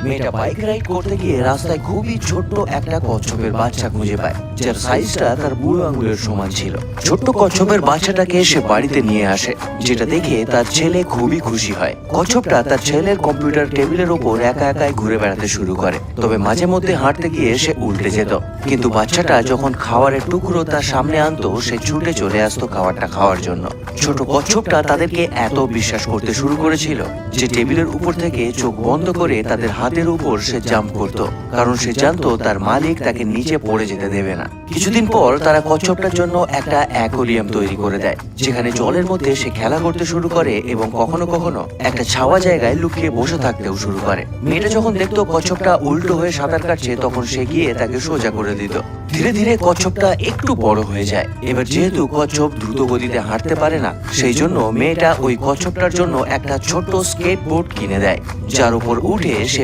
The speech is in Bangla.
মেয়েটা বাইক রাইড করতে গিয়ে রাস্তায় খুবই ছোট্ট একটা কচ্ছপের বাচ্চা খুঁজে পায়, যার সাইজটা তার বুড়ো আঙুলের সমান ছিল। ছোট্ট কচ্ছপের বাচ্চাটাকে সে বাড়িতে নিয়ে আসে, যেটা দেখে তার ছেলে খুবই খুশি হয়। কচ্ছপটা তার ছেলের কম্পিউটার টেবিলের ওপর একা একাই ঘুরে বেড়াতে শুরু করে, তবে মাঝে মধ্যে হাঁটতে গিয়ে সে উল্টে যেত। কিন্তু বাচ্চাটা যখন খাবারের টুকরো তার সামনে আনতো, সে ছুটে চলে আসতো খাবারটা খাওয়ার জন্য। ছোট কচ্ছপটা তাদেরকে এত বিশ্বাস করতে শুরু করেছিল যে টেবিলের উপর থেকে চোখ বন্ধ করে তাদের হাতের উপর সে জাম্প করত, কারণ সে জানতো তার মালিক তাকে নিচে পড়ে যেতে দেবে না। কিছুদিন পর তারা কচ্ছপটার জন্য একটা অ্যাকোয়ারিয়াম তৈরি করে দেয়, যেখানে জলের মধ্যে সে খেলা করতে শুরু করে এবং কখনো কখনো একটা ছাওয়া জায়গায় লুকিয়ে বসে থাকতেও শুরু করে। মেয়েটা যখন দেখতো কচ্ছপটা উল্টো হয়ে সাঁতার কাটছে, তখন সে গিয়ে তাকে সোজা করে দিত। ধীরে ধীরে কচ্ছপটা একটু বড় হয়ে যায়। এবার যেহেতু কচ্ছপ দ্রুত গতিতে হাঁটতে পারে না, সেই জন্য মেয়েটা ওই কচ্ছপটার জন্য একটা ছোট্ট স্কেটবোর্ড কিনে দেয়, যার উপর উঠে সে